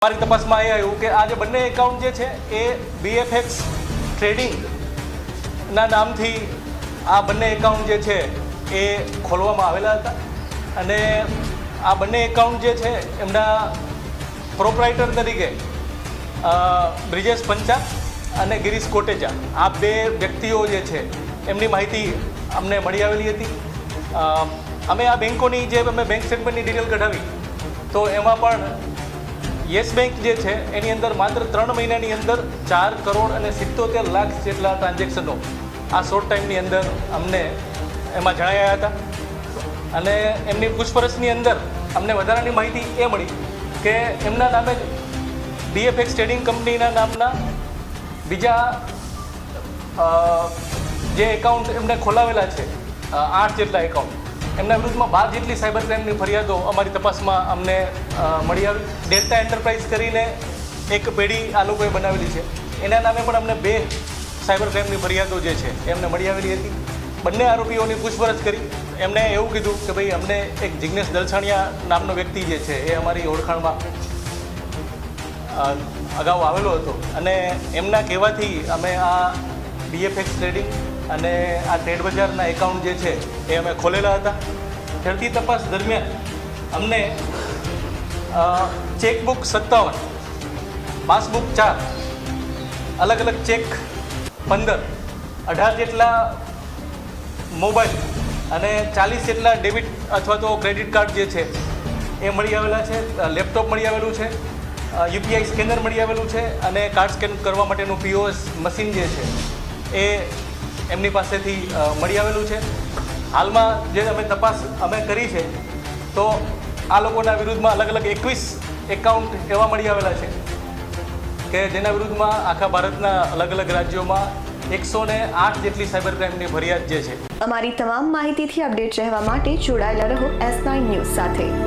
અમારી તપાસમાં એ આવ્યું કે આ જે બંને એકાઉન્ટ જે છે એ બીએફએક્સ ટ્રેડિંગના નામથી આ બંને એકાઉન્ટ જે છે એ ખોલવામાં આવેલા હતા અને આ બંને એકાઉન્ટ જે છે એમના પ્રોપ્રાઇટર તરીકે બ્રિજેશ પંચા અને ગિરીશ કોટેચા આ બે વ્યક્તિઓ જે છે એમની માહિતી અમને મળી આવેલી હતી. અમે આ બેંકોની જે અમે બેંક સ્ટેટમેન્ટની ડિટેલ કઢાવી તો એમાં પણ યસ બેંક જે છે એની અંદર માત્ર 3 મહિનાની અંદર 4 કરોડ અને 77 લાખ જેટલા ટ્રાન્ઝેક્શનો આ શોર્ટ ટાઈમની અંદર અમને એમાં જણાયા હતા અને એમની પૂછપરછની અંદર અમને વધારાની માહિતી એ મળી કે એમના નામે બીએફએક્સ ટ્રેડિંગ કંપનીના નામના બીજા જે એકાઉન્ટ એમને ખોલાવેલા છે 8 જેટલા એકાઉન્ટ એમના વિરુદ્ધમાં 12 જેટલી સાયબર ક્રાઇમની ફરિયાદો અમારી તપાસમાં અમને મળી આવી. ડેલ્ટા એન્ટરપ્રાઇઝ કરીને એક પેઢી આ લોકોએ બનાવેલી છે, એના નામે પણ અમને 2 સાયબર ક્રાઇમની ફરિયાદો જે છે એમને મળી આવેલી હતી. બંને આરોપીઓની પૂછપરછ કરી એમને એવું કીધું કે ભાઈ અમને એક જિગ્નેશ દલસાણિયા નામનો વ્યક્તિ જે છે એ અમારી ઓળખાણમાં અગાઉ આવેલો હતો અને એમના કહેવાથી અમે આ બીએફએક્સ ટ્રેડિંગ અને આ ટ્રેડ બજારના એકાઉન્ટ જે છે એ અમે ખોલેલા હતા. ઝડપી તપાસ દરમિયાન અમને ચેકબુક 57, પાસબુક 4, અલગ અલગ ચેક 15, 18 જેટલા મોબાઈલ અને 40 જેટલા ડેબિટ અથવા તો ક્રેડિટ કાર્ડ જે છે એ મળી આવેલા છે. લેપટોપ મળી આવેલું છે, યુપીઆઈ સ્કેનર મળી આવેલું છે અને કાર્ડ સ્કેન કરવા માટેનું પીઓએસ મશીન જે છે એ એમની પાસેથી મળી આવેલું છે. હાલમાં જે અમે તપાસ અમે કરી છે તો આ લોકોના વિરુદ્ધમાં અલગ અલગ 21 એકાઉન્ટ એવા મળી આવેલા છે કે જેના વિરુદ્ધમાં આખા ભારતના અલગ અલગ રાજ્યોમાં 108 જેટલી સાયબર ક્રાઇમની ફરિયાદ જે છે. અમારી તમામ માહિતીથી અપડેટ રહેવા માટે જોડાયેલા રહો S9 ન્યૂઝ સાથે.